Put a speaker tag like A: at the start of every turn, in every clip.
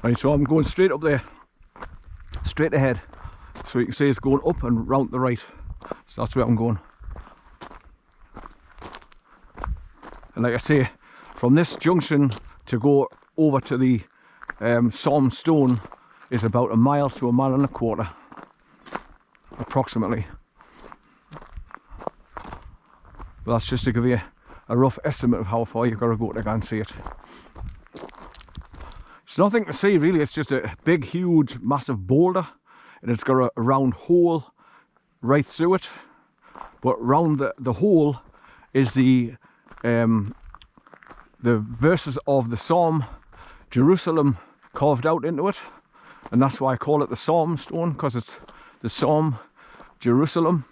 A: Right, so I'm going straight up there, straight ahead, so you can see it's going up and round the right. So that's where I'm going. And like I say, from this junction to go over to the Psalm Stone is about a mile to a mile and a quarter, approximately. But that's just to give you a rough estimate of how far you've got to go to go and see it. It's nothing to see really, it's just a big, huge, massive boulder, and it's got a round hole right through it. But round the hole is the verses of the Psalm Jerusalem carved out into it, and that's why I call it the Psalm Stone, because it's the Psalm Jerusalem.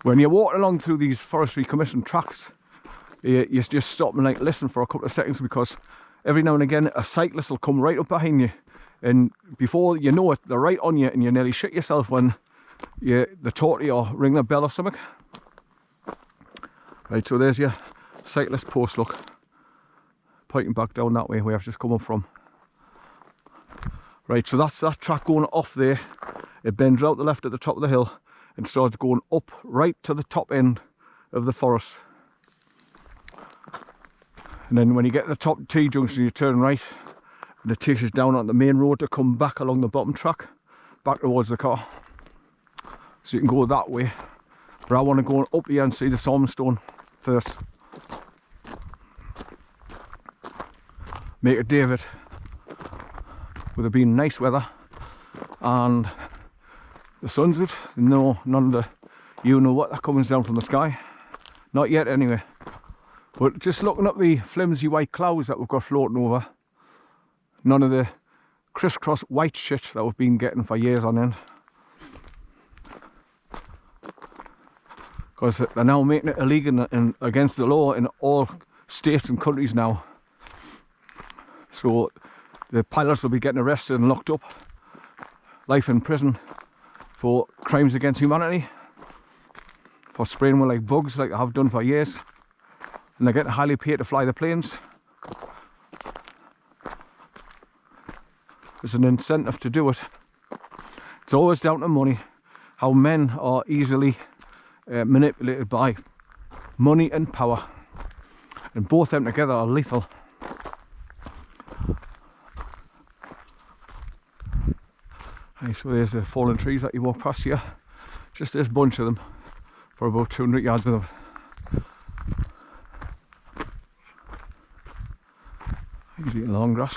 A: When you're walking along through these Forestry Commission tracks, you just stop and like listen for a couple of seconds, because every now and again a cyclist will come right up behind you, and before you know it, they're right on you, and you nearly shit yourself when they talk to you or ring the bell or something. Right, so there's your cyclist post, look, pointing back down that way where I've just come up from. Right, so that's that track going off there. It bends out the left at the top of the hill and starts going up right to the top end of the forest. And then when you get to the top T junction, you turn right, and it takes us down on the main road to come back along the bottom track, back towards the car. So you can go that way. But I want to go up here and see the Psalm Stone first. Make a day of it. With it being nice weather and the sun's out. No, none of the you know what that comes down from the sky. Not yet anyway. But just looking up the flimsy white clouds that we've got floating over. None of the crisscross white shit that we've been getting for years on end. Because they're now making it illegal and against the law in all states and countries now. So the pilots will be getting arrested and locked up. Life in prison for crimes against humanity. For spraying with like bugs like they have done for years. And they're getting highly paid to fly the planes. There's an incentive to do it. It's always down to money. How men are easily manipulated by money and power, and both them together are lethal. Right, so there's the fallen trees that you walk past here. Just this bunch of them for about 200 yards of them. He's eating long grass.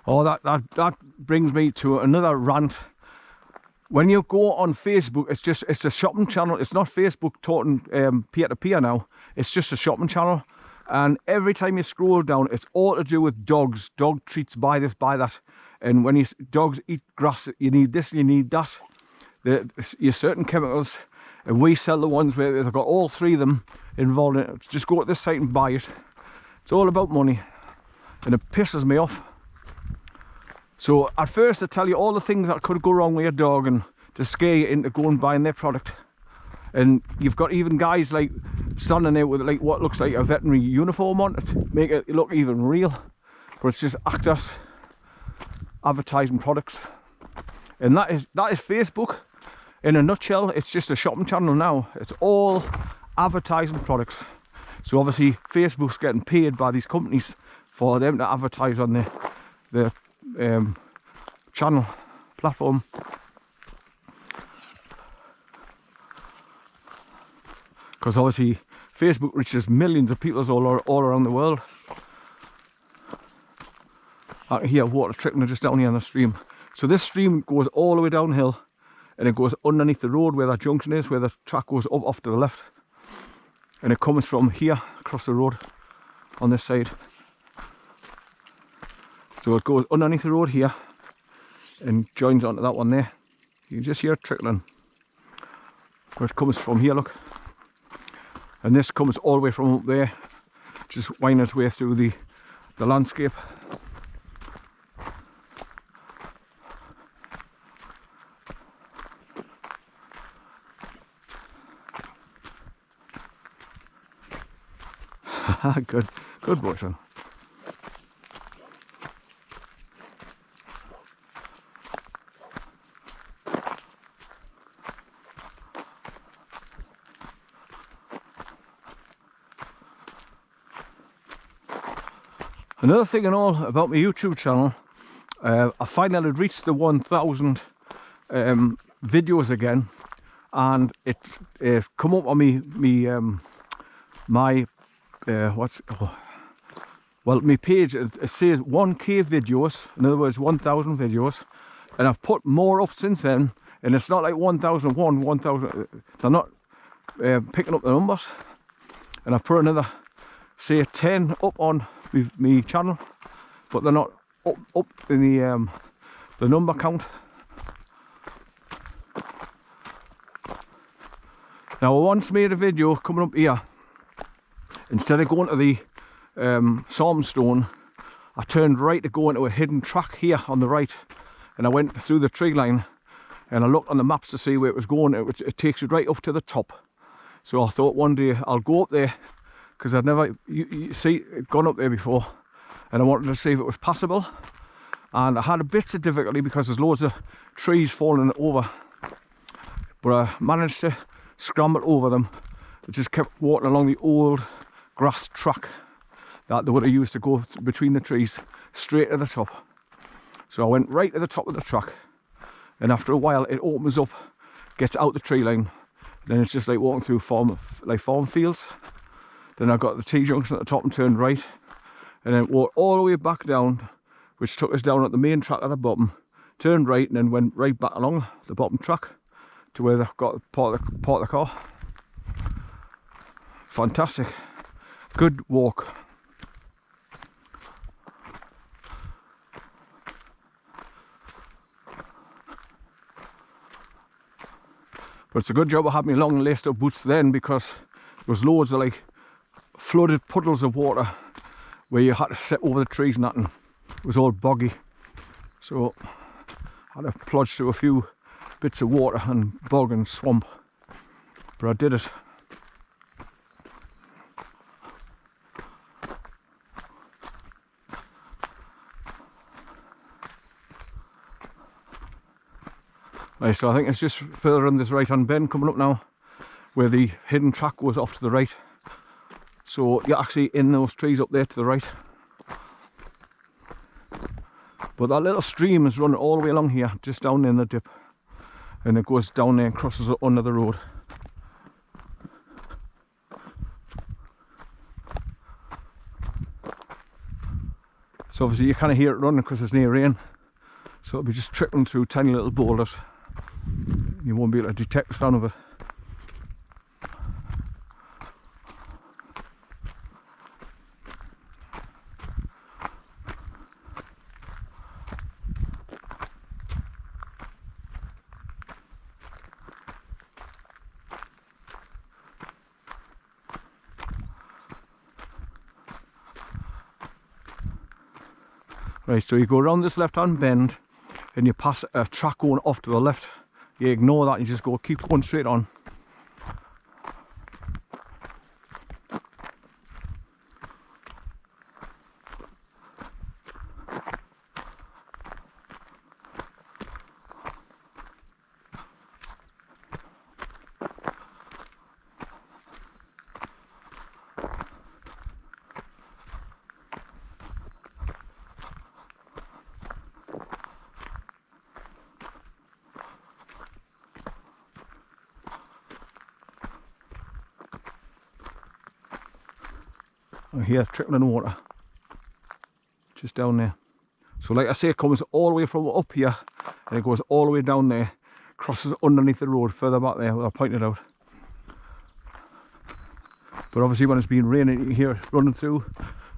A: Oh, that brings me to another rant. When you go on Facebook, it's a shopping channel. It's not Facebook talking peer to peer now. It's just a shopping channel, and every time you scroll down, it's all to do with dogs, dog treats, buy this, buy that. And when dogs eat grass, you need this, you need that. There's certain chemicals, and we sell the ones where they've got all three of them involved in it. Just go to this site and buy it. It's all about money, and it pisses me off. So at first I tell you all the things that could go wrong with your dog and to scare you into going buying their product. And you've got even guys like standing there with like what looks like a veterinary uniform on it, make it look even real. But it's just actors advertising products. And that is Facebook in a nutshell. It's just a shopping channel now. It's all advertising products. So obviously Facebook's getting paid by these companies for them to advertise on their channel platform. Because obviously Facebook reaches millions of people all around the world. I can hear water trickling just down here on the stream. So this stream goes all the way downhill, and it goes underneath the road where that junction is, where the track goes up off to the left, and it comes from here across the road on this side. So it goes underneath the road here and joins onto that one there. You can just hear it trickling. But it comes from here, look. And this comes all the way from up there, just winding its way through the landscape. Good, good boy, son. Another thing and all about my YouTube channel, I finally reached the 1,000 videos again, and it come up on my my page. It says 1K videos, in other words 1,000 videos, and I've put more up since then, and it's not like 1,001, 1,000, they're not picking up the numbers, and I've put another, say, 10 up on my channel, but they're not up in the number count. Now, I once made a video coming up here. Instead of going to the Stormstone, I turned right to go into a hidden track here on the right, and I went through the tree line, and I looked on the maps to see where it was going. It takes you right up to the top. So I thought one day I'll go up there, because I'd never gone up there before, and I wanted to see if it was passable. And I had a bit of difficulty because there's loads of trees falling over, but I managed to scramble over them. I just kept walking along the old grass track that they would have used to go between the trees straight to the top. So I went right to the top of the track, and after a while it opens up, gets out the tree line, then it's just like walking through farm fields. Then I got the T-junction at the top and turned right, and then walked all the way back down, which took us down at the main track at the bottom, turned right, and then went right back along the bottom track to where they've got part of the car. Fantastic, good walk. But it's a good job I had my long laced up boots then, because there was loads of like flooded puddles of water where you had to step over the trees and that, and it was all boggy. So I had to plodge through a few bits of water and bog and swamp, but I did it. Right, so I think it's just further on this right hand bend coming up now, where the hidden track goes off to the right. So you're actually in those trees up there to the right. But that little stream is running all the way along here, just down in the dip, and it goes down there and crosses under the road. So obviously you kind of hear it running because it's near rain, so it'll be just trickling through tiny little boulders. You won't be able to detect the sound of it. Right, so you go around this left hand bend and you pass a track going off to the left. You ignore that and you just keep going straight on. Here, trickling water just down there. So like I say, it comes all the way from up here and it goes all the way down there, crosses underneath the road further back there where I pointed out. But obviously when it's been raining, you can hear it running through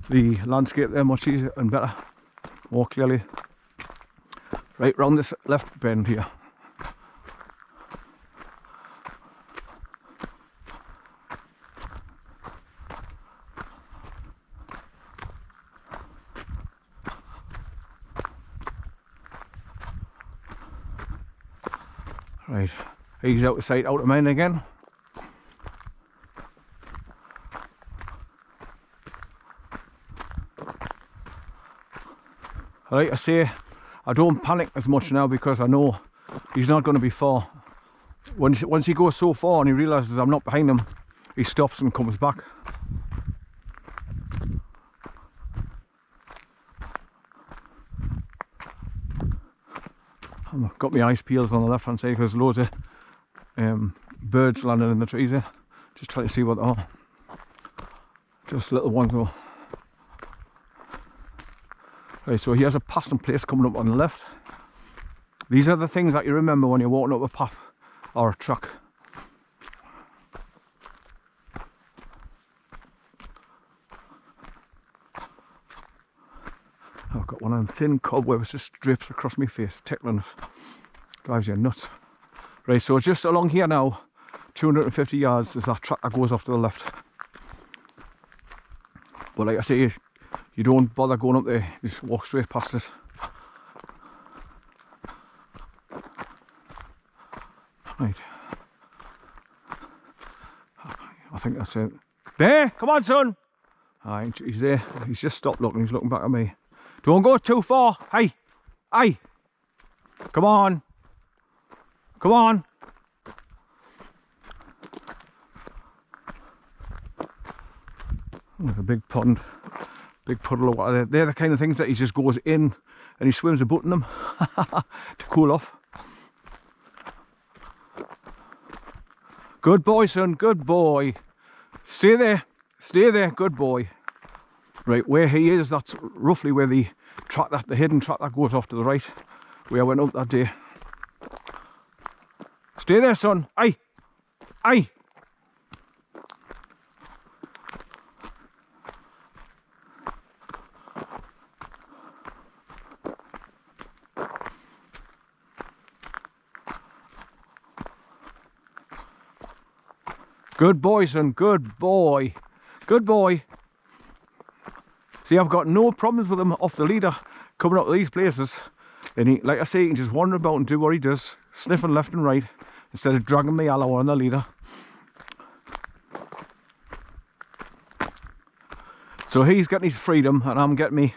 A: the landscape there much easier and better, more clearly. Right round this left bend here. Right, he's out of sight, out of mind again. Like I say, I don't panic as much now because I know he's not going to be far. Once he goes so far and he realises I'm not behind him, he stops and comes back. I've got my ice peels on the left hand side because loads of birds landing in the trees there. Just trying to see what they are. Just little ones though. Right, so here's a passing place coming up on the left. These are the things that you remember when you're walking up a path or a track. I've got one of them thin cobwebs just drips across my face, tickling. Drives you nuts. Right, so just along here now, 250 yards is that track that goes off to the left. But like I say, you don't bother going up there, you just walk straight past it. Right. I think that's it. Bear, come on son! Alright, he's there. He's just stopped looking, he's looking back at me. Don't go too far. Hey! Hey! Come on! Come on! There's a big pond. Big puddle of water there. They're the kind of things that he just goes in and he swims about in them to cool off. Good boy son, good boy. Stay there, good boy. Right, where he is, that's roughly where the track, the hidden track that goes off to the right, where I went up that day. Stay there son, aye, aye. Good boy son, good boy, good boy. See, I've got no problems with him off the leader coming up to these places, and he, like I say, he can just wander about and do what he does, sniffing left and right instead of dragging me yellow on the leader. So he's getting his freedom and I'm getting me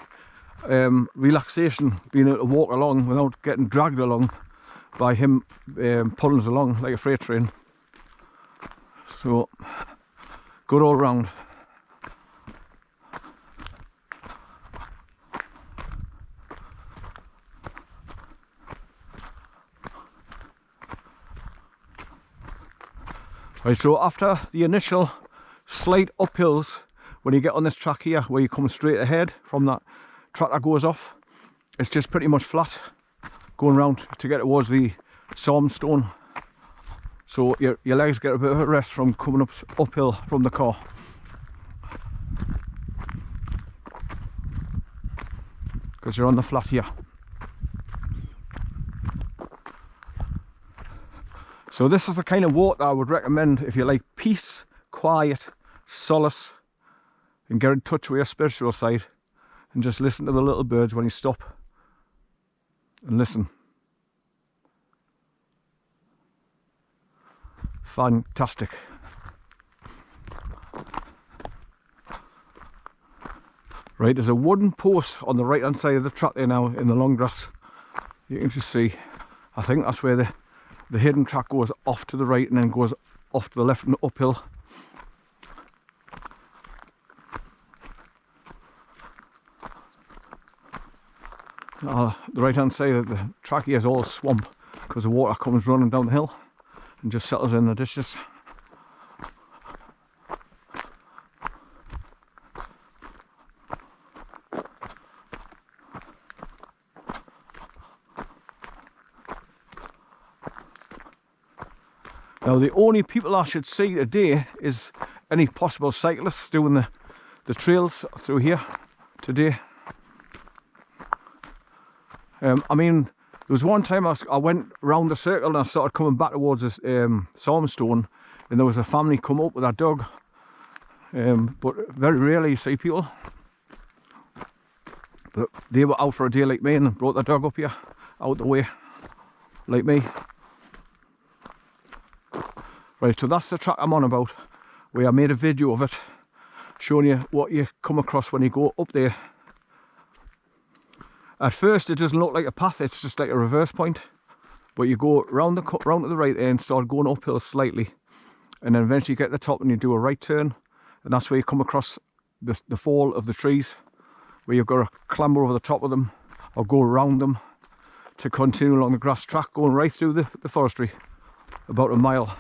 A: relaxation, being able to walk along without getting dragged along by him pulling us along like a freight train. So good all round. Right, so after the initial slight uphills, when you get on this track here, where you come straight ahead from that track that goes off, it's just pretty much flat going round to get towards the Stormstone. So your legs get a bit of a rest from coming uphill from the car. Because you're on the flat here. So this is the kind of walk that I would recommend if you like peace, quiet, solace, and get in touch with your spiritual side, and just listen to the little birds when you stop and listen. Fantastic. Right, there's a wooden post on the right hand side of the track there now in the long grass. You can just see, I think that's where the hidden track goes off to the right and then goes off to the left and uphill. The right hand side of the track here is all swamp because the water comes running down the hill and just settles in the ditches. Now the only people I should see today is any possible cyclists doing the trails through here today. I mean, there was one time I went round the circle and I started coming back towards this Stormstone, and there was a family come up with their dog, but very rarely you see people. But they were out for a day like me and brought their dog up here, out the way, like me. Right, so that's the track I'm on about, where I made a video of it, showing you what you come across when you go up there. At first it doesn't look like a path, it's just like a reverse point. But you go round to the right there and start going uphill slightly. And then eventually you get to the top and you do a right turn. And that's where you come across the fall of the trees, where you've got to clamber over the top of them or go around them to continue along the grass track, going right through the forestry, about a mile.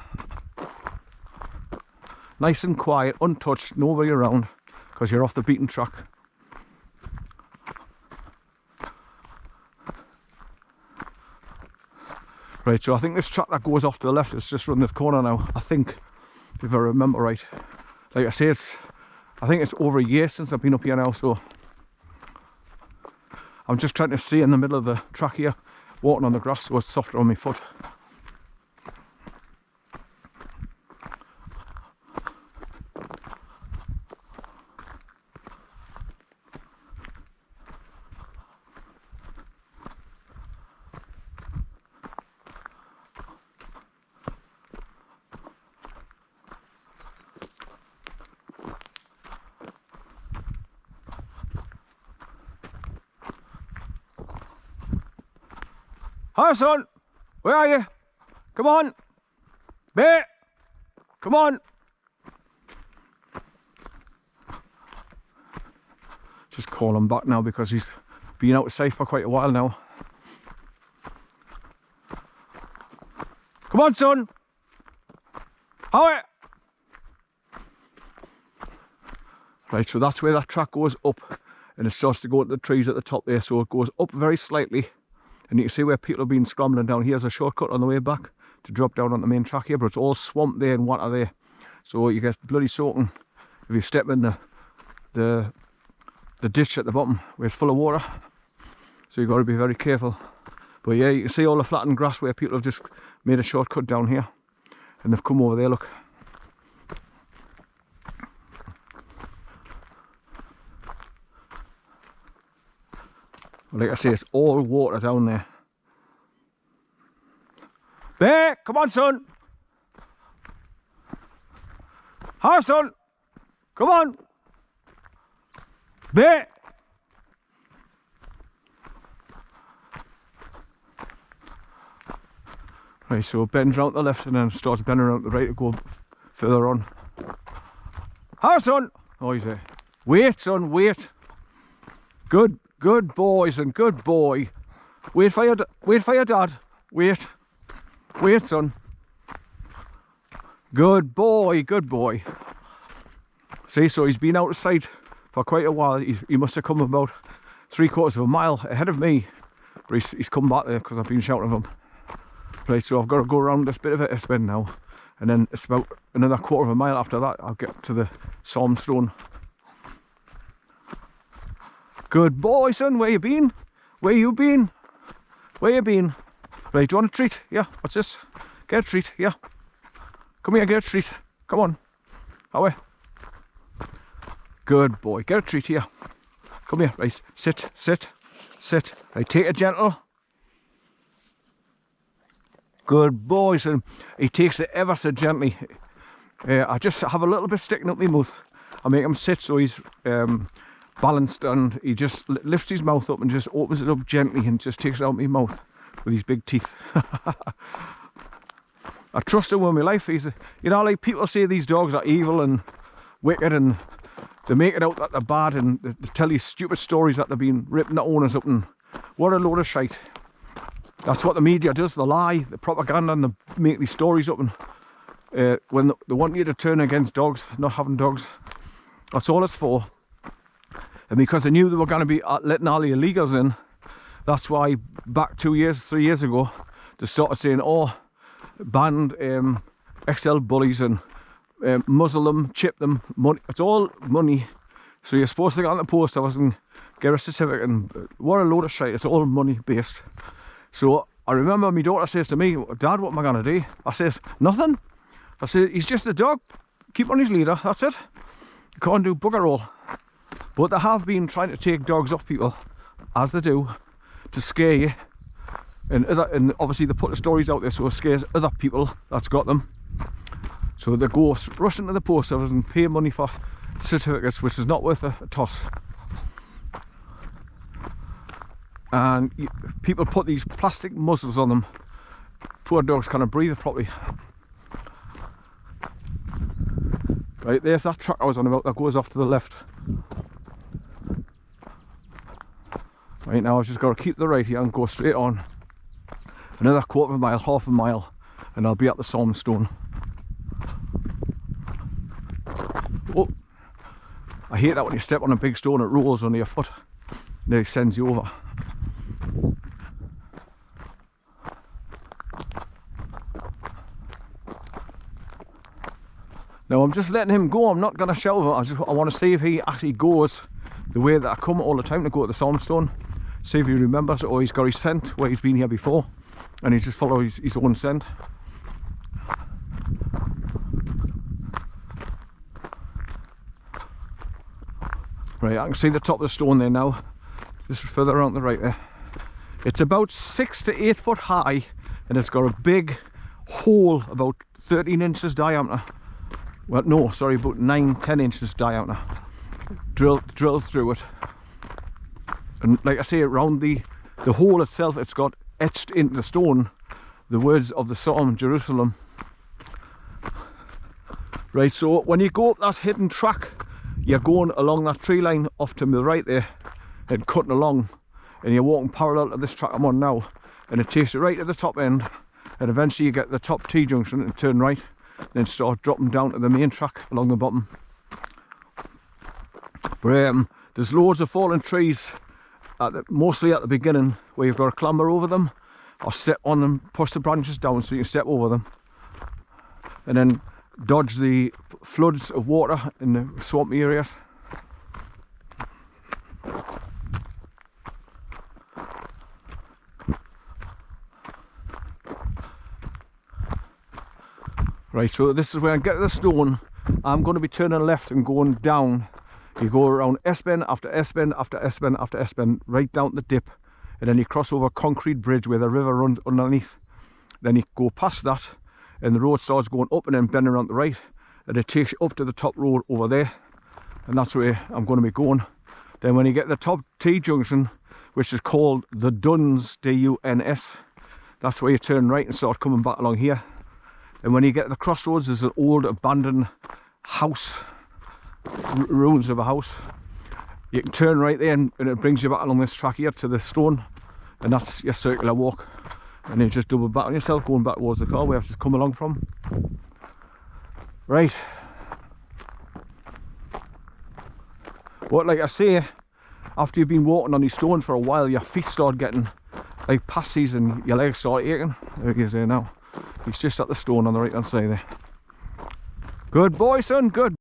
A: Nice and quiet, untouched, nobody around, because you're off the beaten track. Right, so I think this track that goes off to the left is just around this corner now, I think, if I remember right. Like I say, I think it's over a year since I've been up here now, so I'm just trying to stay in the middle of the track here, walking on the grass so it's softer on my foot. Hi son, where are you? Come on, Bear, come on. Just call him back now because he's been out of sight for quite a while now. Come on son, how? Right, so that's where that track goes up and it starts to go into the trees at the top there, so it goes up very slightly. And you can see where people have been scrambling down. Here's a shortcut on the way back to drop down on the main track here, but it's all swamp there and water there. So you get bloody soaking if you step in the ditch at the bottom where it's full of water. So you've got to be very careful. But yeah, you can see all the flattened grass where people have just made a shortcut down here. And they've come over there, look. Like I say, it's all water down there. Bear, come on son. Hi son, come on. Bear. Right, so it bends round to the left and then starts bending around to the right to go further on. Hi son. Oh, he's there. Wait son, wait. Good boys and good boy. Wait for your dad. Wait son. Good boy, good boy. See, so he's been out of sight for quite a while. He must have come about 3/4 of a mile ahead of me. But he's come back there because I've been shouting at him. Right, so I've got to go around this bit of it spin now. And then it's about another 1/4 of a mile after that I'll get to the Psalmstone. Good boy, son. Where you been? Where you been? Where you been? Right, do you want a treat? Yeah, what's this? Get a treat, yeah. Come here, get a treat. Come on. Away. Good boy. Get a treat here. Come here. Right, sit, sit, sit. Right, take it gentle. Good boy, son. He takes it ever so gently. I just have a little bit sticking up my mouth. I make him sit so he's balanced, and he just lifts his mouth up and just opens it up gently and just takes it out of my mouth with his big teeth. I trust him with my life. He's, you know, like people say these dogs are evil and wicked and they make it out that they're bad and they tell you stupid stories that they've been ripping the owners up, and what a load of shite. That's what the media does, they lie, the propaganda, and they make these stories up, and when they want you to turn against dogs, not having dogs. That's all it's for. And because they knew they were going to be letting all the illegals in, that's why back 2 years, 3 years ago, they started saying, oh, banned XL bullies and muzzle them, chip them, money. It's all money. So you're supposed to get on the post office and get a certificate, and what a load of shit. It's all money based. So I remember my daughter says to me, Dad, what am I going to do? I says, nothing. I say, he's just a dog. Keep on his leader, that's it. You can't do bugger all. But they have been trying to take dogs off people, as they do, to scare you. And obviously they put the stories out there so it scares other people that's got them. So they go rushing to the post office and pay money for certificates, which is not worth a toss. and people put these plastic muzzles on them. Poor dogs can't breathe properly. Right, there's that track I was on about that goes off to the left. Right, now I've just got to keep the right here and go straight on. Another quarter of a mile, half a mile, and I'll be at the Stormstone. Oh, I hate that when you step on a big stone, it rolls under your foot. Then it sends you over. Now I'm just letting him go, I'm not going to shove him. I want to see if he actually goes the way that I come all the time to go to the Stormstone. See if he remembers it, or he's got his scent where he's been here before and he just follows his own scent. Right, I can see the top of the stone there now, just further around the right there. It's about 6 to 8 foot high, and it's got a big hole about 13 inches diameter. Well, no, sorry, about 9-10 inches diameter. Drilled through it. And like I say, around the hole itself, it's got etched into the stone the words of the Psalm, Jerusalem. Right, so when you go up that hidden track, you're going along that tree line off to the right there and cutting along, and you're walking parallel to this track I'm on now, and it takes you right to the top end, and eventually you get the top T-junction and turn right, then start dropping down to the main track along the bottom. But there's loads of fallen trees, mostly at the beginning, where you've got to clamber over them or step on them, push the branches down so you can step over them, and then dodge the floods of water in the swampy areas. Right, so this is where I get to the stone. I'm going to be turning left and going down. You go around S-bend after S-bend after S-bend after S-bend, right down the dip, and then you cross over a concrete bridge where the river runs underneath. Then you go past that, and the road starts going up and then bending around the right, and it takes you up to the top road over there, and that's where I'm going to be going. Then when you get to the top T-junction, which is called the Duns, D-U-N-S, that's where you turn right and start coming back along here. And when you get to the crossroads, there's an old abandoned house, ruins of a house. You can turn right there, and it brings you back along this track here to the stone, and that's your circular walk. And you just double back on yourself, going back towards the car where I've just come along from. Right. But like I say, after you've been walking on these stones for a while, your feet start getting like passies and your legs start aching. There he is there now. He's just at the stone on the right hand side there. Good boy, son, good.